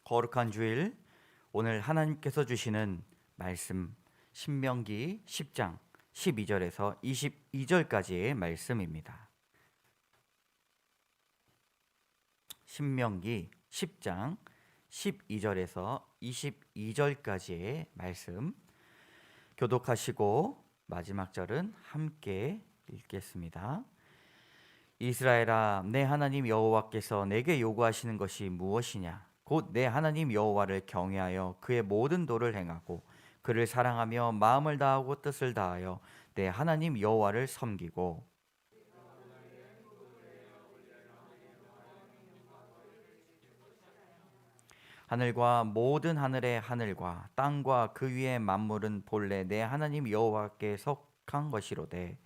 거룩한 주일, 오늘 하나님께서 주시는 말씀 신명기 10장 12절에서 22절까지의 말씀입니다. 신명기 10장 12절에서 22절까지의 말씀 교독하시고 마지막 절은 함께 읽겠습니다. 이스라엘아, 내 하나님 여호와께서 내게 요구하시는 것이 무엇이냐? 곧 내 하나님 여호와를 경외하여 그의 모든 도를 행하고 그를 사랑하며 마음을 다하고 뜻을 다하여 내 하나님 여호와를 섬기고 하늘과 모든 하늘의 하늘과 땅과 그 위의 만물은 본래 내 하나님 여호와께 속한 것이로되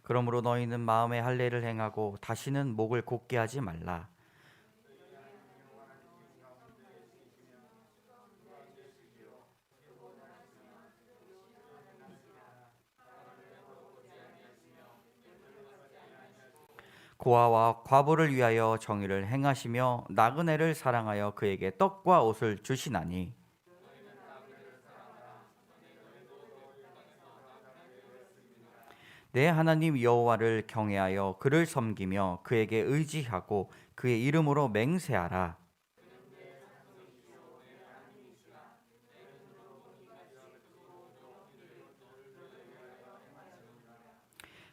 그러므로 너희는 마음의 할례를 행하고 다시는 목을 곧게 하지 말라. 고아와 과부를 위하여 정의를 행하시며 나그네를 사랑하여 그에게 떡과 옷을 주시나니 내 하나님 여호와를 경외하여 그를 섬기며 그에게 의지하고 그의 이름으로 맹세하라.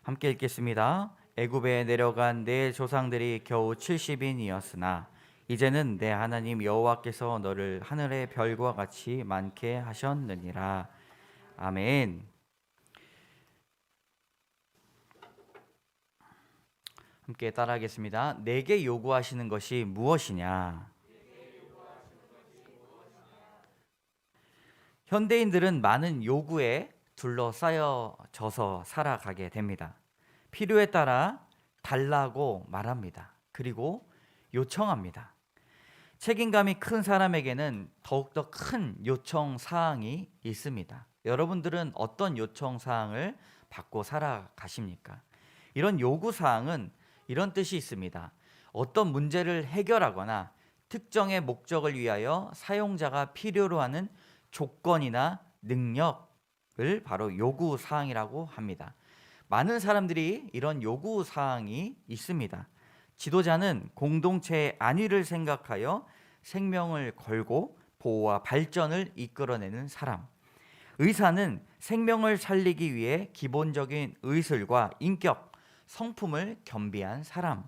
함께 읽겠습니다. 애굽에 내려간 내 조상들이 겨우 70인이었으나 이제는 내 하나님 여호와께서 너를 하늘의 별과 같이 많게 하셨느니라. 아멘. 함께 따라하겠습니다. 내게 요구하시는 것이 무엇이냐? 현대인들은 많은 요구에 둘러싸여져서 살아가게 됩니다. 필요에 따라 달라고 말합니다. 그리고 요청합니다. 책임감이 큰 사람에게는 더욱더 큰 요청 사항이 있습니다. 여러분들은 어떤 요청 사항을 받고 살아가십니까? 이런 요구 사항은 이런 뜻이 있습니다. 어떤 문제를 해결하거나 특정의 목적을 위하여 사용자가 필요로 하는 조건이나 능력을 바로 요구 사항이라고 합니다. 많은 사람들이 이런 요구 사항이 있습니다. 지도자는 공동체의 안위를 생각하여 생명을 걸고 보호와 발전을 이끌어내는 사람. 의사는 생명을 살리기 위해 기본적인 의술과 인격, 성품을 겸비한 사람.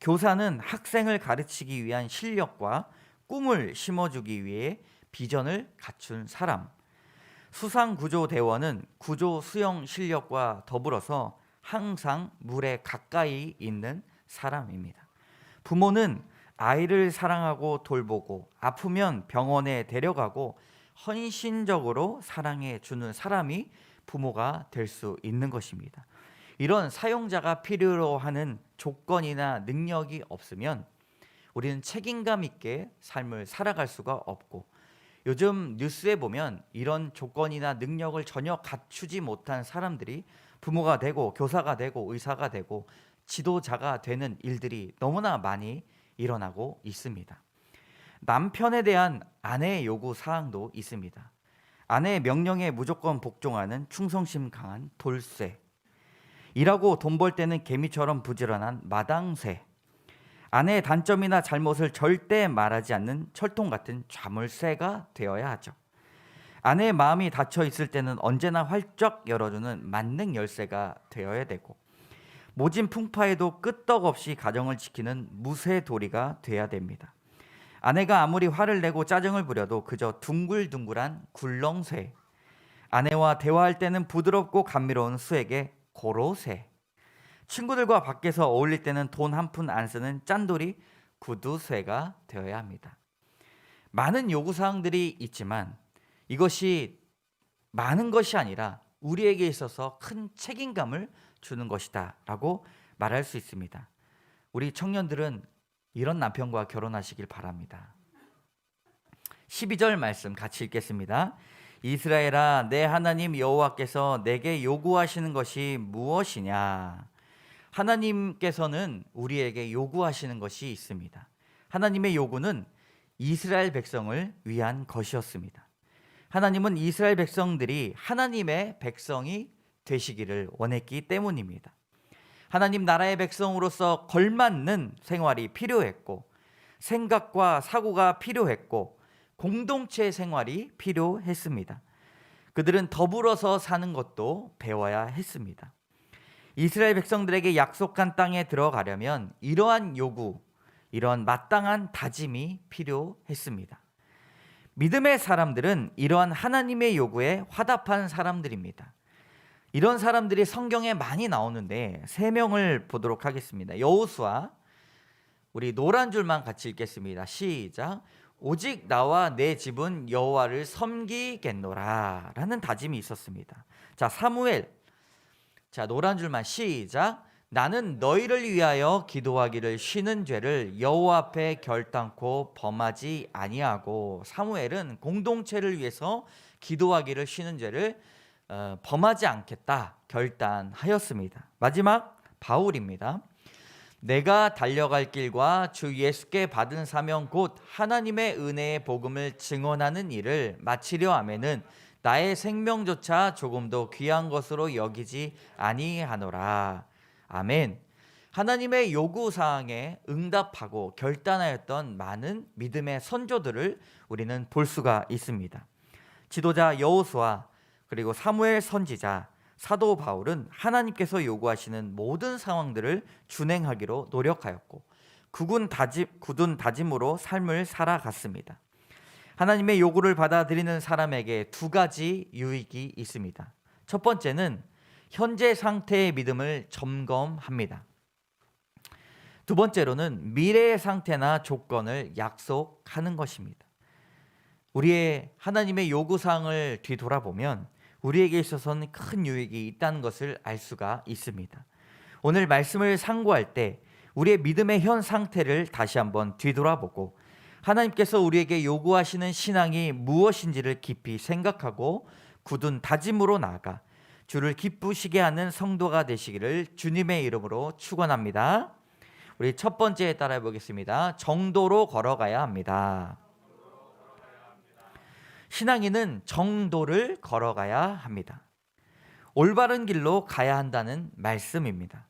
교사는 학생을 가르치기 위한 실력과 꿈을 심어주기 위해 비전을 갖춘 사람. 수상구조대원은 구조 수영 실력과 더불어서 항상 물에 가까이 있는 사람입니다. 부모는 아이를 사랑하고 돌보고 아프면 병원에 데려가고 헌신적으로 사랑해 주는 사람이 부모가 될 수 있는 것입니다. 이런 사용자가 필요로 하는 조건이나 능력이 없으면 우리는 책임감 있게 삶을 살아갈 수가 없고, 요즘 뉴스에 보면 이런 조건이나 능력을 전혀 갖추지 못한 사람들이 부모가 되고 교사가 되고 의사가 되고 지도자가 되는 일들이 너무나 많이 일어나고 있습니다. 남편에 대한 아내의 요구 사항도 있습니다. 아내의 명령에 무조건 복종하는 충성심 강한 돌쇠, 일하고 돈 벌 때는 개미처럼 부지런한 마당새, 아내의 단점이나 잘못을 절대 말하지 않는 철통 같은 자물쇠가 되어야 하죠. 아내의 마음이 닫혀 있을 때는 언제나 활짝 열어주는 만능 열쇠가 되어야 되고, 모진 풍파에도 끄떡없이 가정을 지키는 무쇠도리가 돼야 됩니다. 아내가 아무리 화를 내고 짜증을 부려도 그저 둥글둥글한 굴렁쇠, 아내와 대화할 때는 부드럽고 감미로운 수에게 고로쇠, 친구들과 밖에서 어울릴 때는 돈 한 푼 안 쓰는 짠돌이 구두쇠가 되어야 합니다. 많은 요구사항들이 있지만 이것이 많은 것이 아니라 우리에게 있어서 큰 책임감을 주는 것이다 라고 말할 수 있습니다. 우리 청년들은 이런 남편과 결혼하시길 바랍니다. 12절 말씀 같이 읽겠습니다. 이스라엘아, 내 하나님 여호와께서 내게 요구하시는 것이 무엇이냐? 하나님께서는 우리에게 요구하시는 것이 있습니다. 하나님의 요구는 이스라엘 백성을 위한 것이었습니다. 하나님은 이스라엘 백성들이 하나님의 백성이 되시기를 원했기 때문입니다. 하나님 나라의 백성으로서 걸맞는 생활이 필요했고, 생각과 사고가 필요했고, 공동체 생활이 필요했습니다. 그들은 더불어서 사는 것도 배워야 했습니다. 이스라엘 백성들에게 약속한 땅에 들어가려면 이러한 요구, 이러한 마땅한 다짐이 필요했습니다. 믿음의 사람들은 이러한 하나님의 요구에 화답한 사람들입니다. 이런 사람들이 성경에 많이 나오는데 3명을 보도록 하겠습니다. 여호수아, 우리 노란 줄만 같이 읽겠습니다. 시작. 오직 나와 내 집은 여호와를 섬기겠노라 라는 다짐이 있었습니다. 자, 사무엘, 자, 노란 줄만 시작. 나는 너희를 위하여 기도하기를 쉬는 죄를 여호와 앞에 결단코 범하지 아니하고, 사무엘은 공동체를 위해서 기도하기를 쉬는 죄를 범하지 않겠다 결단하였습니다. 마지막 바울입니다. 내가 달려갈 길과 주 예수께 받은 사명 곧 하나님의 은혜의 복음을 증언하는 일을 마치려 하면은 나의 생명조차 조금도 귀한 것으로 여기지 아니하노라. 아멘. 하나님의 요구사항에 응답하고 결단하였던 많은 믿음의 선조들을 우리는 볼 수가 있습니다. 지도자 여호수아, 그리고 사무엘 선지자, 사도 바울은 하나님께서 요구하시는 모든 상황들을 준행하기로 노력하였고 굳은 다짐으로 삶을 살아갔습니다. 하나님의 요구를 받아들이는 사람에게 2가지 유익이 있습니다. 첫 번째는 현재 상태의 믿음을 점검합니다. 두 번째로는 미래의 상태나 조건을 약속하는 것입니다. 우리의 하나님의 요구사항을 뒤돌아보면 우리에게 있어서는 큰 유익이 있다는 것을 알 수가 있습니다. 오늘 말씀을 상고할 때 우리의 믿음의 현 상태를 다시 한번 뒤돌아보고 하나님께서 우리에게 요구하시는 신앙이 무엇인지를 깊이 생각하고 굳은 다짐으로 나아가 주를 기쁘시게 하는 성도가 되시기를 주님의 이름으로 축원합니다. 우리 첫 번째 따라해 보겠습니다. 정도로 걸어가야 합니다. 신앙인은 정도를 걸어가야 합니다. 올바른 길로 가야 한다는 말씀입니다.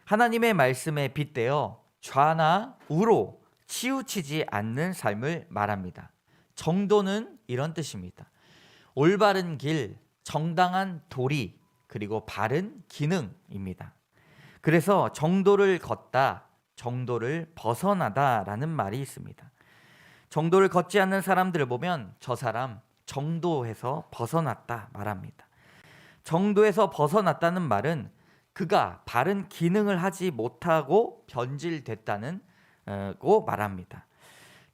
하나님의 말씀에 빗대어 좌나 우로 치우치지 않는 삶을 말합니다. 정도는 이런 뜻입니다. 올바른 길, 정당한 도리, 그리고 바른 기능입니다. 그래서 정도를 걷다, 정도를 벗어나다라는 말이 있습니다. 정도를 걷지 않는 사람들을 보면 저 사람 정도에서 벗어났다 말합니다. 정도에서 벗어났다는 말은 그가 바른 기능을 하지 못하고 변질됐다는 고 말합니다.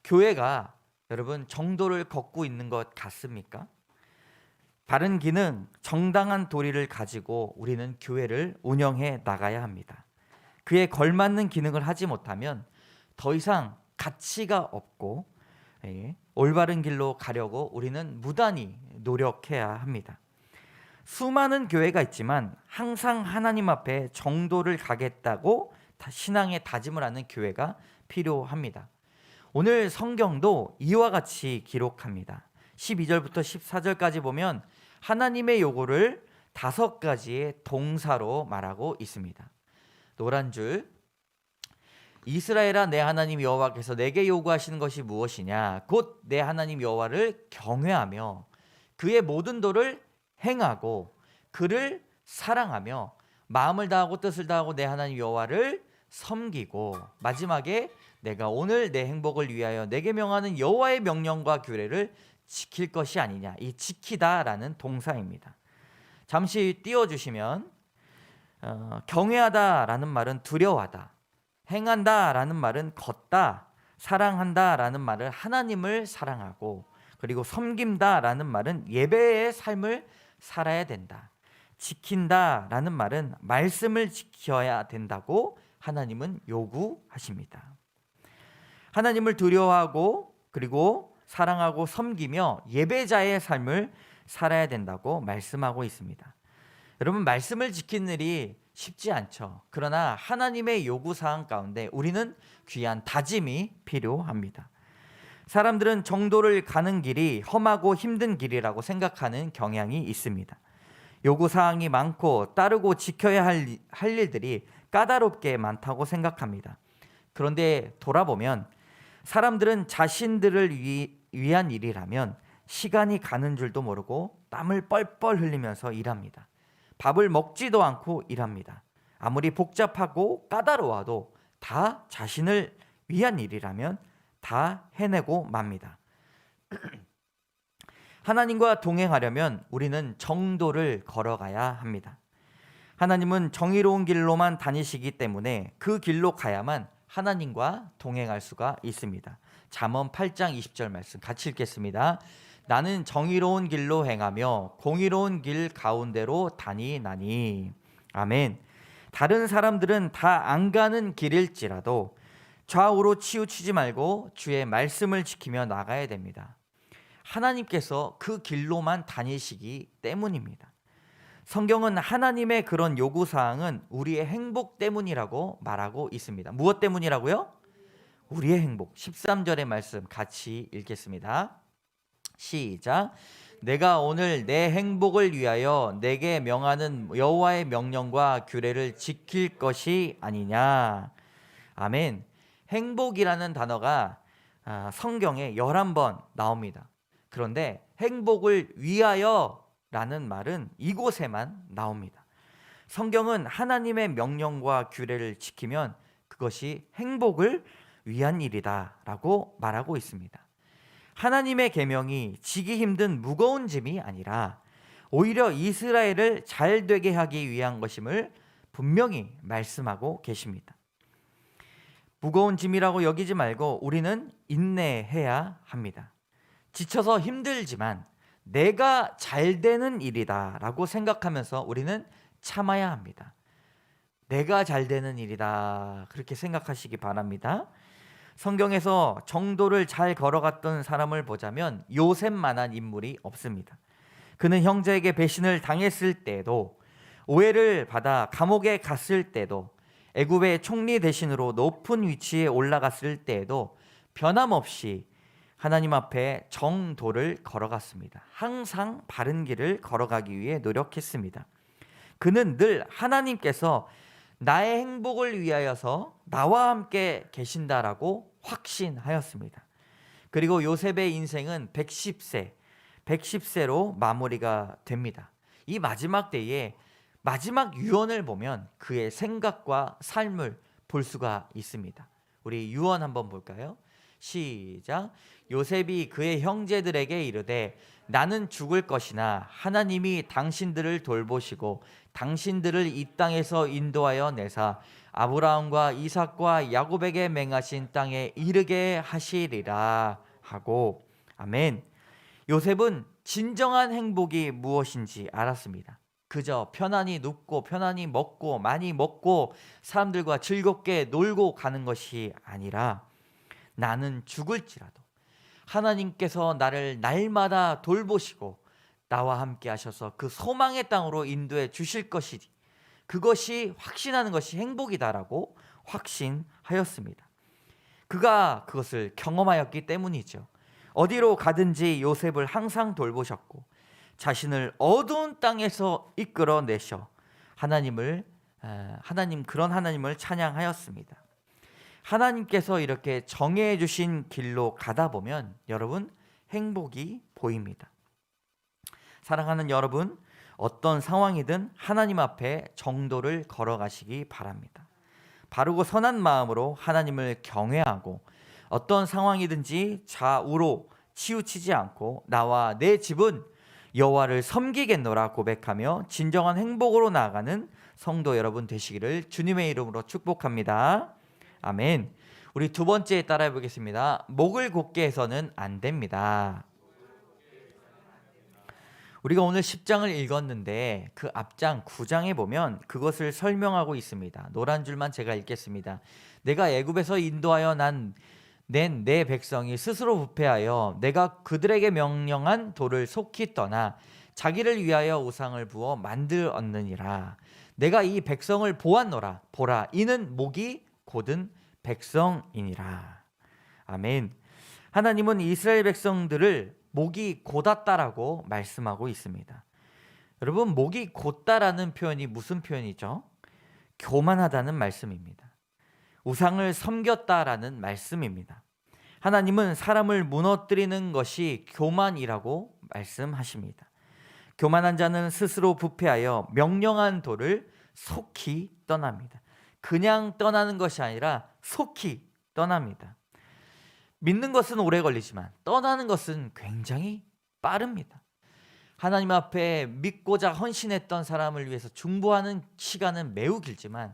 교회가 여러분 정도를 걷고 있는 것 같습니까? 바른 기능, 정당한 도리를 가지고 우리는 교회를 운영해 나가야 합니다. 그에 걸맞는 기능을 하지 못하면 더 이상 가치가 없고 올바른 길로 가려고 우리는 무단히 노력해야 합니다. 수많은 교회가 있지만 항상 하나님 앞에 정도를 가겠다고 신앙의 다짐을 하는 교회가 필요합니다. 오늘 성경도 이와 같이 기록합니다. 12절부터 14절까지 보면 하나님의 요구를 5가지의 동사로 말하고 있습니다. 노란 줄, 이스라엘아, 내 하나님 여호와께서 내게 요구하시는 것이 무엇이냐? 곧 내 하나님 여호와를 경외하며 그의 모든 도를 행하고 그를 사랑하며 마음을 다하고 뜻을 다하고 내 하나님 여호와를 섬기고, 마지막에 내가 오늘 내 행복을 위하여 내게 명하는 여호와의 명령과 규례를 지킬 것이 아니냐. 이 지키다라는 동사입니다. 잠시 띄워주시면 경외하다라는 말은 두려워하다, 행한다라는 말은 걷다, 사랑한다라는 말은 하나님을 사랑하고, 그리고 섬긴다라는 말은 예배의 삶을 살아야 된다. 지킨다라는 말은 말씀을 지켜야 된다고 하나님은 요구하십니다. 하나님을 두려워하고 그리고 사랑하고 섬기며 예배자의 삶을 살아야 된다고 말씀하고 있습니다. 여러분, 말씀을 지키는 일이 쉽지 않죠. 그러나 하나님의 요구사항 가운데 우리는 귀한 다짐이 필요합니다. 사람들은 정도를 가는 길이 험하고 힘든 길이라고 생각하는 경향이 있습니다. 요구사항이 많고 따르고 지켜야 할 일들이 까다롭게 많다고 생각합니다. 그런데 돌아보면 사람들은 자신들을 위한 일이라면 시간이 가는 줄도 모르고 땀을 뻘뻘 흘리면서 일합니다. 밥을 먹지도 않고 일합니다. 아무리 복잡하고 까다로워도 다 자신을 위한 일이라면 다 해내고 맙니다. 하나님과 동행하려면 우리는 정도를 걸어가야 합니다. 하나님은 정의로운 길로만 다니시기 때문에 그 길로 가야만 하나님과 동행할 수가 있습니다. 잠언 8장 20절 말씀 같이 읽겠습니다. 나는 정의로운 길로 행하며 공의로운 길 가운데로 다니나니. 아멘. 다른 사람들은 다 안 가는 길일지라도 좌우로 치우치지 말고 주의 말씀을 지키며 나가야 됩니다. 하나님께서 그 길로만 다니시기 때문입니다. 성경은 하나님의 그런 요구사항은 우리의 행복 때문이라고 말하고 있습니다. 무엇 때문이라고요? 우리의 행복. 13절의 말씀 같이 읽겠습니다. 시작. 내가 오늘 내 행복을 위하여 내게 명하는 여호와의 명령과 규례를 지킬 것이 아니냐. 아멘. 행복이라는 단어가 성경에 11번 나옵니다. 그런데 행복을 위하여 라는 말은 이곳에만 나옵니다. 성경은 하나님의 명령과 규례를 지키면 그것이 행복을 위한 일이다 라고 말하고 있습니다. 하나님의 계명이 지기 힘든 무거운 짐이 아니라 오히려 이스라엘을 잘 되게 하기 위한 것임을 분명히 말씀하고 계십니다. 무거운 짐이라고 여기지 말고 우리는 인내해야 합니다. 지쳐서 힘들지만 내가 잘 되는 일이다 라고 생각하면서 우리는 참아야 합니다. 내가 잘 되는 일이다 그렇게 생각하시기 바랍니다. 성경에서 정도를 잘 걸어갔던 사람을 보자면 요셉만한 인물이 없습니다. 그는 형제에게 배신을 당했을 때에도, 오해를 받아 감옥에 갔을 때도, 애굽의 총리 대신으로 높은 위치에 올라갔을 때에도 변함없이 하나님 앞에 정도를 걸어갔습니다. 항상 바른 길을 걸어가기 위해 노력했습니다. 그는 늘 하나님께서 나의 행복을 위하여서 나와 함께 계신다라고 확신하였습니다. 그리고 요셉의 인생은 110세로 마무리가 됩니다. 이 마지막 때에 마지막 유언을 보면 그의 생각과 삶을 볼 수가 있습니다. 우리 유언 한번 볼까요? 시작. 요셉이 그의 형제들에게 이르되 나는 죽을 것이나 하나님이 당신들을 돌보시고 당신들을 이 땅에서 인도하여 내사 아브라함과 이삭과 야곱에게 맹하신 땅에 이르게 하시리라 하고. 아멘. 요셉은 진정한 행복이 무엇인지 알았습니다. 그저 편안히 눕고 편안히 먹고 많이 먹고 사람들과 즐겁게 놀고 가는 것이 아니라 나는 죽을지라도 하나님께서 나를 날마다 돌보시고 나와 함께 하셔서 그 소망의 땅으로 인도해 주실 것이니 그것이 확신하는 것이 행복이다라고 확신하였습니다. 그가 그것을 경험하였기 때문이죠. 어디로 가든지 요셉을 항상 돌보셨고 자신을 어두운 땅에서 이끌어내셔 그런 하나님을 찬양하였습니다. 하나님께서 이렇게 정해 주신 길로 가다 보면 여러분 행복이 보입니다. 사랑하는 여러분, 어떤 상황이든 하나님 앞에 정도를 걸어가시기 바랍니다. 바르고 선한 마음으로 하나님을 경외하고 어떤 상황이든지 좌우로 치우치지 않고 나와 내 집은 여호와를 섬기겠노라 고백하며 진정한 행복으로 나아가는 성도 여러분 되시기를 주님의 이름으로 축복합니다. 아멘. 우리 두 번째 따라해 보겠습니다. 목을 곧게 해서는 안 됩니다. 우리가 오늘 10장을 읽었는데 그 앞장 9장에 보면 그것을 설명하고 있습니다. 노란 줄만 제가 읽겠습니다. 내가 애굽에서 인도하여 낸 내 백성이 스스로 부패하여 내가 그들에게 명령한 도를 속히 떠나 자기를 위하여 우상을 부어 만들었느니라. 내가 이 백성을 보았노라. 보라, 이는 목이 곧은 백성이니라. 아멘. 하나님은 이스라엘 백성들을 목이 곧았다라고 말씀하고 있습니다. 여러분, 목이 곧다라는 표현이 무슨 표현이죠? 교만하다는 말씀입니다. 우상을 섬겼다라는 말씀입니다. 하나님은 사람을 무너뜨리는 것이 교만이라고 말씀하십니다. 교만한 자는 스스로 부패하여 명령한 도를 속히 떠납니다. 그냥 떠나는 것이 아니라 속히 떠납니다. 믿는 것은 오래 걸리지만 떠나는 것은 굉장히 빠릅니다. 하나님 앞에 믿고자 헌신했던 사람을 위해서 중보하는 시간은 매우 길지만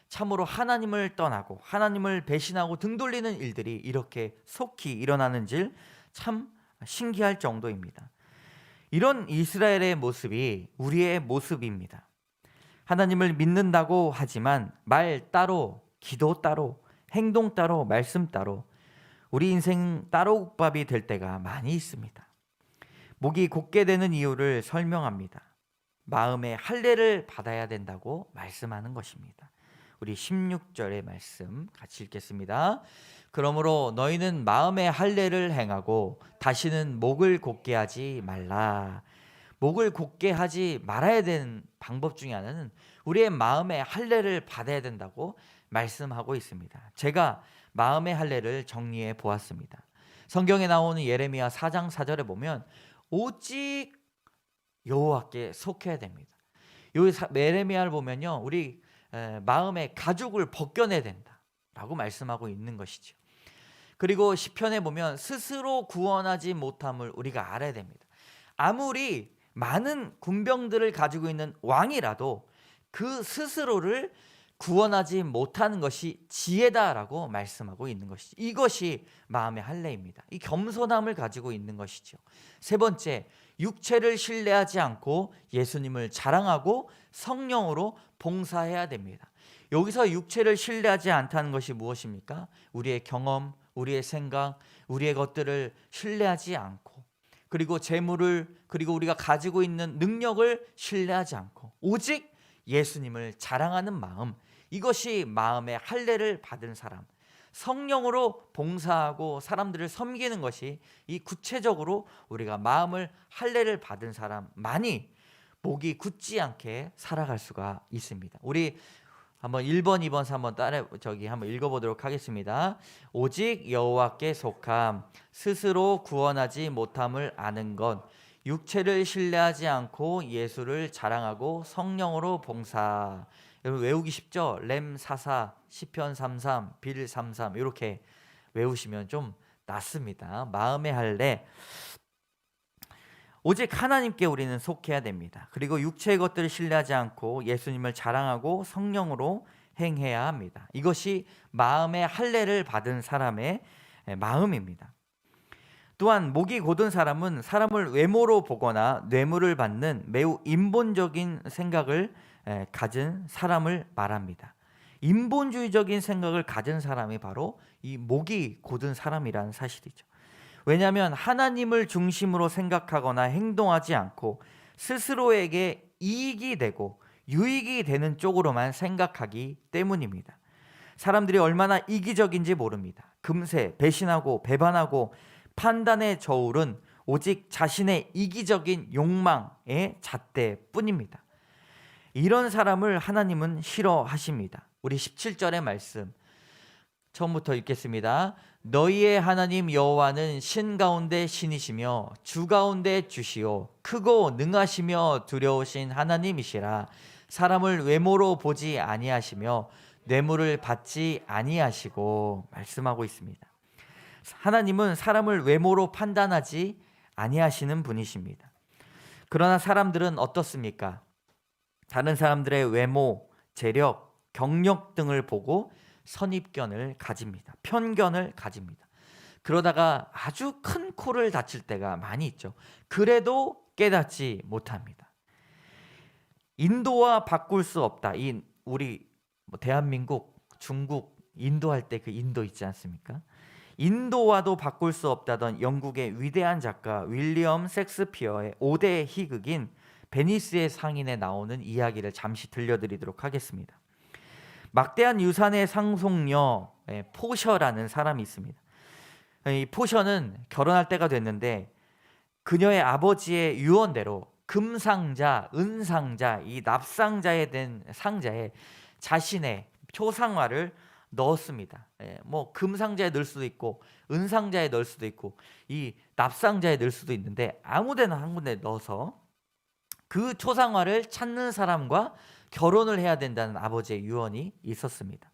참으로 하나님을 떠나고 하나님을 배신하고 등 돌리는 일들이 이렇게 속히 일어나는 줄 참 신기할 정도입니다. 이런 이스라엘의 모습이 우리의 모습입니다. 하나님을 믿는다고 하지만 말 따로, 기도 따로, 행동 따로, 말씀 따로 우리 인생 따로국밥이 될 때가 많이 있습니다. 목이 곧게 되는 이유를 설명합니다. 마음의 할례를 받아야 된다고 말씀하는 것입니다. 우리 16절의 말씀 같이 읽겠습니다. 그러므로 너희는 마음의 할례를 행하고 다시는 목을 곧게 하지 말라. 목을 곧게 하지 말아야 되는 방법 중에 하나는 우리의 마음의 할례를 받아야 된다고 말씀하고 있습니다. 제가 마음의 할례를 정리해 보았습니다. 성경에 나오는 예레미야 4장 4절에 보면 오직 여호와께 속해야 됩니다. 이 예레미야를 보면요, 우리 마음의 가죽을 벗겨내야 된다라고 말씀하고 있는 것이죠. 그리고 시편에 보면 스스로 구원하지 못함을 우리가 알아야 됩니다. 아무리 많은 군병들을 가지고 있는 왕이라도 그 스스로를 구원하지 못하는 것이 지혜다라고 말씀하고 있는 것이죠. 이것이 마음의 할례입니다. 이 겸손함을 가지고 있는 것이죠. 세 번째, 육체를 신뢰하지 않고 예수님을 자랑하고 성령으로 봉사해야 됩니다. 여기서 육체를 신뢰하지 않다는 것이 무엇입니까? 우리의 경험, 우리의 생각, 우리의 것들을 신뢰하지 않고, 그리고 재물을, 그리고 우리가 가지고 있는 능력을 신뢰하지 않고 오직 예수님을 자랑하는 마음, 이것이 마음의 할례를 받은 사람, 성령으로 봉사하고 사람들을 섬기는 것이 이 구체적으로 우리가 마음을 할례를 받은 사람만이 목이 굳지 않게 살아갈 수가 있습니다. 우리 한번 1번, 2번, 3번 한번 읽어보도록 하겠습니다. 오직 여호와께 속함, 스스로 구원하지 못함을 아는 것, 육체를 신뢰하지 않고 예수를 자랑하고 성령으로 봉사. 여러분 외우기 쉽죠? 렘 44, 시편 33, 빌 33 이렇게 외우시면 좀 낫습니다. 마음의 할례, 오직 하나님께 우리는 속해야 됩니다. 그리고 육체의 것들을 신뢰하지 않고 예수님을 자랑하고 성령으로 행해야 합니다. 이것이 마음의 할례를 받은 사람의 마음입니다. 또한 목이 곧은 사람은 사람을 외모로 보거나 뇌물을 받는 매우 인본적인 생각을 가진 사람을 말합니다. 인본주의적인 생각을 가진 사람이 바로 이 목이 곧은 사람이라는 사실이죠. 왜냐하면 하나님을 중심으로 생각하거나 행동하지 않고 스스로에게 이익이 되고 유익이 되는 쪽으로만 생각하기 때문입니다. 사람들이 얼마나 이기적인지 모릅니다. 금세 배신하고 배반하고 판단의 저울은 오직 자신의 이기적인 욕망의 잣대뿐입니다. 이런 사람을 하나님은 싫어하십니다. 우리 17절의 말씀 처음부터 읽겠습니다. 너희의 하나님 여호와는 신 가운데 신이시며 주 가운데 주시오 크고 능하시며 두려우신 하나님이시라. 사람을 외모로 보지 아니하시며 뇌물을 받지 아니하시고 말씀하고 있습니다. 하나님은 사람을 외모로 판단하지 아니하시는 분이십니다. 그러나 사람들은 어떻습니까? 다른 사람들의 외모, 재력, 경력 등을 보고 선입견을 가집니다. 편견을 가집니다. 그러다가 아주 큰 코를 다칠 때가 많이 있죠. 그래도 깨닫지 못합니다. 인도와 바꿀 수 없다. 우리 대한민국, 중국, 인도할 때 그 인도 있지 않습니까? 인도와도 바꿀 수 없다던 영국의 위대한 작가 윌리엄 셰익스피어의 5대 희극인 베니스의 상인에 나오는 이야기를 잠시 들려드리도록 하겠습니다. 막대한 유산의 상속녀 포셔라는 사람이 있습니다. 이 포셔는 결혼할 때가 됐는데 그녀의 아버지의 유언대로 금상자, 은상자, 이 납상자에 된 상자에 자신의 초상화를 넣었습니다. 뭐 금상자에 넣을 수도 있고 은상자에 넣을 수도 있고 이 납상자에 넣을 수도 있는데 아무데나 한 군데 넣어서 그 초상화를 찾는 사람과 결혼을 해야 된다는 아버지의 유언이 있었습니다.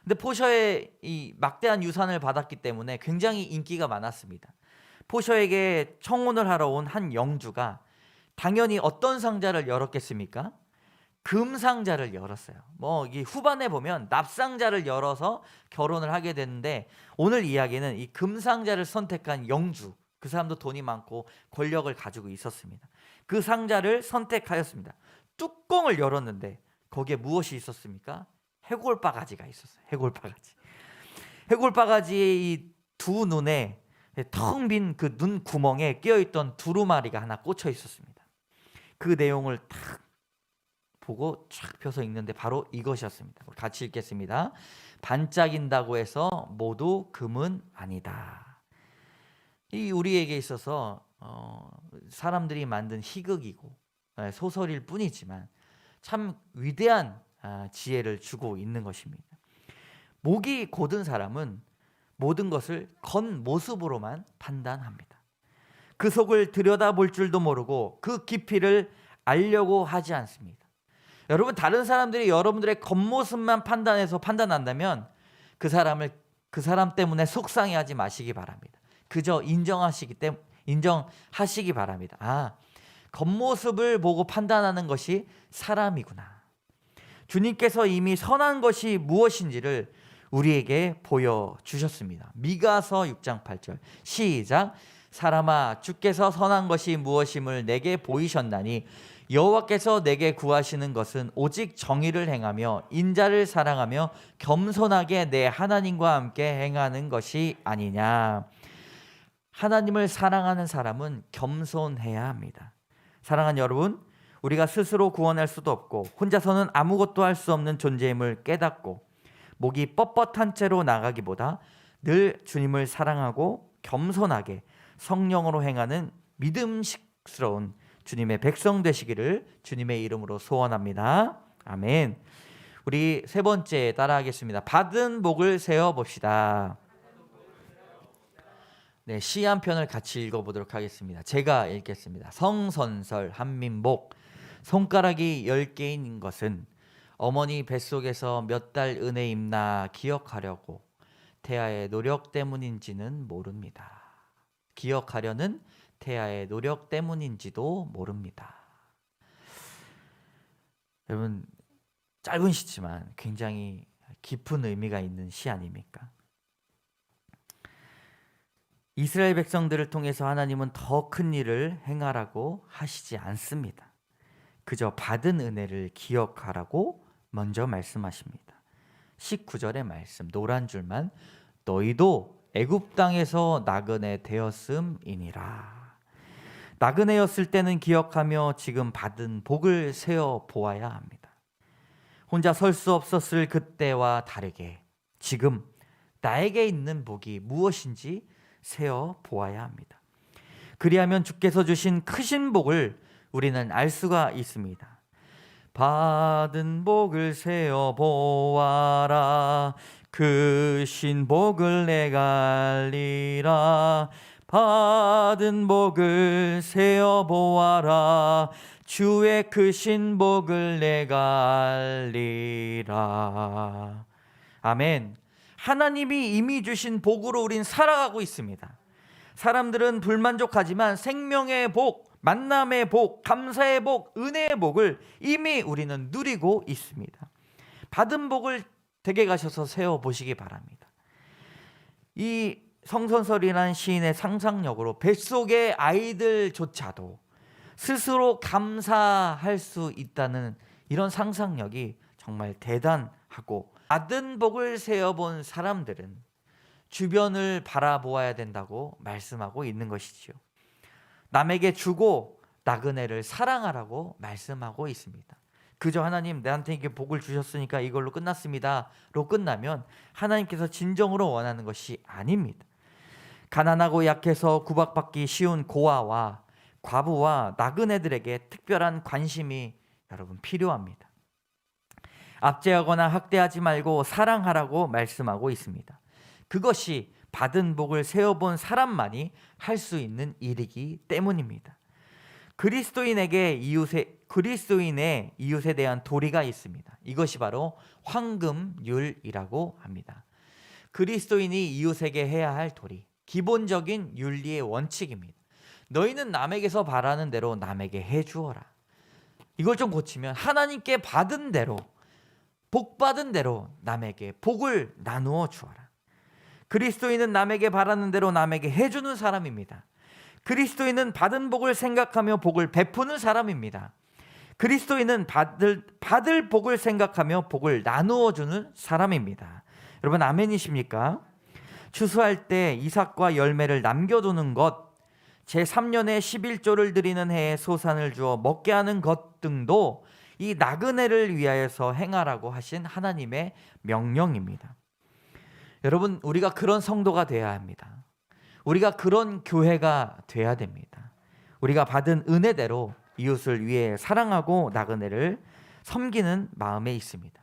근데 포셔의 이 막대한 유산을 받았기 때문에 굉장히 인기가 많았습니다. 포셔에게 청혼을 하러 온 한 영주가 당연히 어떤 상자를 열었겠습니까? 금상자를 열었어요. 뭐 이 후반에 보면 납상자를 열어서 결혼을 하게 되는데 오늘 이야기는 이 금상자를 선택한 영주, 그 사람도 돈이 많고 권력을 가지고 있었습니다. 그 상자를 선택하였습니다. 뚜껑을 열었는데 거기에 무엇이 있었습니까? 해골바가지가 있었어요. 해골바가지. 해골바가지의 이 두 눈에 텅 빈 그 눈 구멍에 끼어있던 두루마리가 하나 꽂혀 있었습니다. 그 내용을 탁 보고 쫙 펴서 읽는데 바로 이것이었습니다. 우리 같이 읽겠습니다. 반짝인다고 해서 모두 금은 아니다. 이 우리에게 있어서 사람들이 만든 희극이고 소설일 뿐이지만 참 위대한 지혜를 주고 있는 것입니다. 목이 곧은 사람은 모든 것을 겉모습으로만 판단합니다. 그 속을 들여다볼 줄도 모르고 그 깊이를 알려고 하지 않습니다. 여러분, 다른 사람들이 여러분들의 겉모습만 판단해서 판단한다면 그 사람 때문에 속상해하지 마시기 바랍니다. 그저 인정하시기 바랍니다. 겉모습을 보고 판단하는 것이 사람이구나. 주님께서 이미 선한 것이 무엇인지를 우리에게 보여주셨습니다. 미가서 6장 8절 시작. 사람아, 주께서 선한 것이 무엇임을 내게 보이셨나니 여호와께서 내게 구하시는 것은 오직 정의를 행하며 인자를 사랑하며 겸손하게 내 하나님과 함께 행하는 것이 아니냐. 하나님을 사랑하는 사람은 겸손해야 합니다. 사랑하는 여러분, 우리가 스스로 구원할 수도 없고 혼자서는 아무것도 할 수 없는 존재임을 깨닫고 목이 뻣뻣한 채로 나가기보다 늘 주님을 사랑하고 겸손하게 성령으로 행하는 믿음직스러운 주님의 백성 되시기를 주님의 이름으로 소원합니다. 아멘. 우리 세 번째 따라하겠습니다. 받은 복을 세어 봅시다. 네, 시 한 편을 같이 읽어보도록 하겠습니다. 제가 읽겠습니다. 성선설 한민복. 손가락이 10개인 것은 어머니 뱃속에서 몇 달 은혜 입나 기억하려고 태아의 노력 때문인지는 모릅니다. 기억하려는 태아의 노력 때문인지도 모릅니다. 여러분, 짧은 시지만 굉장히 깊은 의미가 있는 시 아닙니까? 이스라엘 백성들을 통해서 하나님은 더 큰 일을 행하라고 하시지 않습니다. 그저 받은 은혜를 기억하라고 먼저 말씀하십니다. 19절의 말씀 노란 줄만 너희도 애굽 땅에서 나그네 되었음이니라. 나그네였을 때는 기억하며 지금 받은 복을 세어 보아야 합니다. 혼자 설 수 없었을 그때와 다르게 지금 나에게 있는 복이 무엇인지 세어 보아야 합니다. 그리하면 주께서 주신 크신 복을 우리는 알 수가 있습니다. 받은 복을 세어 보아라. 크신 복을 내가 알리라. 받은 복을 세어 보아라. 주의 크신 복을 내가 알리라. 아멘. 하나님이 이미 주신 복으로 우린 살아가고 있습니다. 사람들은 불만족하지만 생명의 복, 만남의 복, 감사의 복, 은혜의 복을 이미 우리는 누리고 있습니다. 받은 복을 댁에 가셔서 세워보시기 바랍니다. 이 성선설이라는 시인의 상상력으로 뱃속의 아이들조차도 스스로 감사할 수 있다는 이런 상상력이 정말 대단하고, 받은 복을 세어본 사람들은 주변을 바라보아야 된다고 말씀하고 있는 것이지요. 남에게 주고 나그네를 사랑하라고 말씀하고 있습니다. 그저 하나님 내한테 이게 복을 주셨으니까 이걸로 끝났습니다로 끝나면 하나님께서 진정으로 원하는 것이 아닙니다. 가난하고 약해서 구박받기 쉬운 고아와 과부와 나그네들에게 특별한 관심이 여러분 필요합니다. 압제하거나 학대하지 말고 사랑하라고 말씀하고 있습니다. 그것이 받은 복을 세어본 사람만이 할 수 있는 일이기 때문입니다. 그리스도인의 이웃에 대한 도리가 있습니다. 이것이 바로 황금률이라고 합니다. 그리스도인이 이웃에게 해야 할 도리, 기본적인 윤리의 원칙입니다. 너희는 남에게서 바라는 대로 남에게 해주어라. 이걸 좀 고치면 하나님께 받은 대로, 복 받은 대로 남에게 복을 나누어 주어라. 그리스도인은 남에게 바라는 대로 남에게 해주는 사람입니다. 그리스도인은 받은 복을 생각하며 복을 베푸는 사람입니다. 그리스도인은 받을 복을 생각하며 복을 나누어 주는 사람입니다. 여러분 아멘이십니까? 추수할 때 이삭과 열매를 남겨두는 것, 제3년에 11조를 드리는 해에 소산을 주어 먹게 하는 것 등도 이 나그네를 위하여서 행하라고 하신 하나님의 명령입니다. 여러분 우리가 그런 성도가 되어야 합니다. 우리가 그런 교회가 돼야 됩니다. 우리가 받은 은혜대로 이웃을 위해 사랑하고 나그네를 섬기는 마음에 있습니다.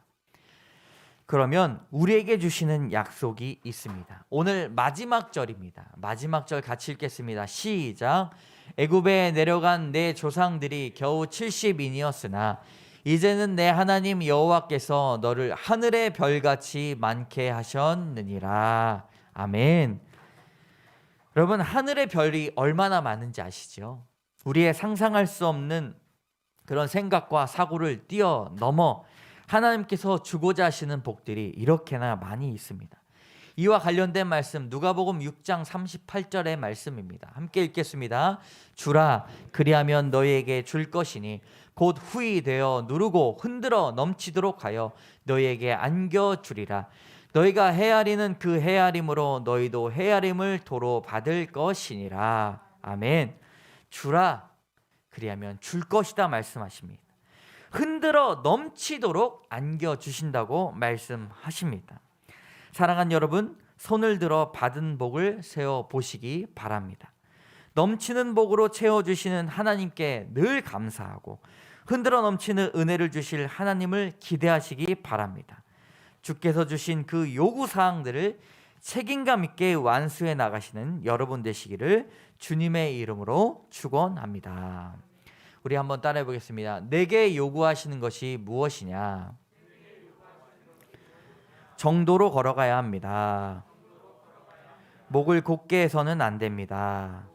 그러면 우리에게 주시는 약속이 있습니다. 오늘 마지막 절입니다. 마지막 절 같이 읽겠습니다. 시작. 애굽에 내려간 내 조상들이 겨우 70인이었으나 이제는 내 하나님 여호와께서 너를 하늘의 별같이 많게 하셨느니라. 아멘. 여러분 하늘의 별이 얼마나 많은지 아시죠? 우리의 상상할 수 없는 그런 생각과 사고를 뛰어넘어 하나님께서 주고자 하시는 복들이 이렇게나 많이 있습니다. 이와 관련된 말씀 누가복음 6장 38절의 말씀입니다. 함께 읽겠습니다. 주라 그리하면 너희에게 줄 것이니 곧 후히 되어 누르고 흔들어 넘치도록 하여 너희에게 안겨주리라. 너희가 헤아리는 그 헤아림으로 너희도 헤아림을 도로 받을 것이니라. 아멘. 주라 그리하면 줄 것이다 말씀하십니다. 흔들어 넘치도록 안겨주신다고 말씀하십니다. 사랑하는 여러분, 손을 들어 받은 복을 세어보시기 바랍니다. 넘치는 복으로 채워주시는 하나님께 늘 감사하고 흔들어 넘치는 은혜를 주실 하나님을 기대하시기 바랍니다. 주께서 주신 그 요구사항들을 책임감 있게 완수해 나가시는 여러분 되시기를 주님의 이름으로 축원합니다. 우리 한번 따라해 보겠습니다. 내게 요구하시는 것이 무엇이냐? 정도로 걸어가야 합니다. 목을 곧게 해서는 안 됩니다.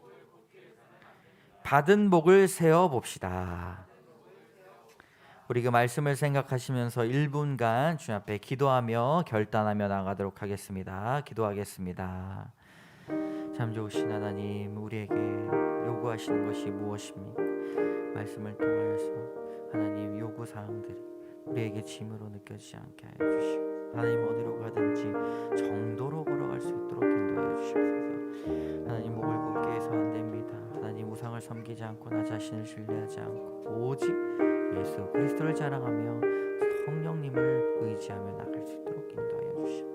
받은 복을 세어 봅시다. 우리 그 말씀을 생각하시면서 1분간 주님 앞에 기도하며 결단하며 나가도록 하겠습니다. 기도하겠습니다. 참 좋으신 하나님, 우리에게 요구하시는 것이 무엇입니까? 말씀을 통하여서 하나님 요구사항들이 우리에게 짐으로 느껴지지 않게 하여 주시고 하나님 어디로 가든지 정도로 걸어갈 수 있도록 인도하여 주시옵소서. 하나님 목을 곱게 해서 안 됩니다. 하나님 우상을 섬기지 않고 나 자신을 신뢰하지 않고 오직 예수 그리스도를 자랑하며 성령님을 의지하며 나갈 수 있도록 인도하여 주시옵소서.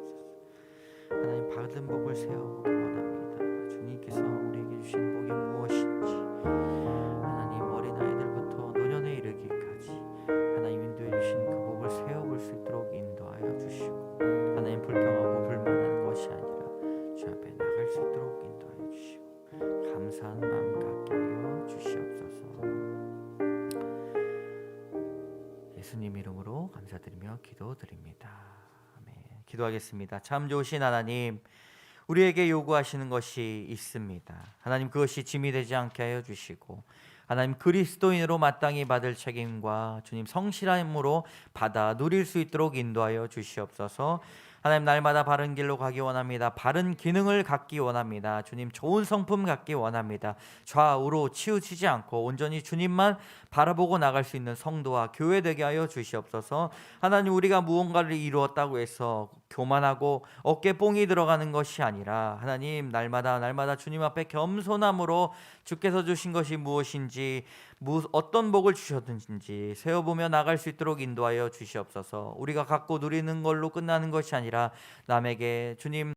하나님 받은 복을 세워보기 원합니다. 주님께서 우리에게 주신 복이 무엇인지 하나님 어린아이들부터 노년에 이르기까지 하나님 인도해 주신 그 복을 세워볼 수 있도록 인도하여 주시고 하나님 불평하고 불만하는 것이 아니라 주 앞에 나갈 수 있도록 인도하여 주시고 감사한 마음 갖게 하여 주시옵소서. 예수님 이름으로 감사드리며 기도드립니다. 아멘. 기도하겠습니다. 참 좋으신 하나님, 우리에게 요구하시는 것이 있습니다. 하나님 그것이 짐이 되지 않게 하여 주시고 하나님 그리스도인으로 마땅히 받을 책임과 주님 성실함으로 받아 누릴 수 있도록 인도하여 주시옵소서. 하나님 날마다 바른 길로 가기 원합니다. 바른 기능을 갖기 원합니다. 주님 좋은 성품 갖기 원합니다. 좌우로 치우치지 않고 온전히 주님만 바라보고 나갈 수 있는 성도와 교회 되게 하여 주시옵소서. 하나님 우리가 무언가를 이루었다고 해서 교만하고 어깨 뽕이 들어가는 것이 아니라 하나님 날마다 주님 앞에 겸손함으로 주께서 주신 것이 무엇인지 어떤 복을 주셨든지 세어보며 나갈 수 있도록 인도하여 주시옵소서. 우리가 갖고 누리는 걸로 끝나는 것이 아니라 남에게 주님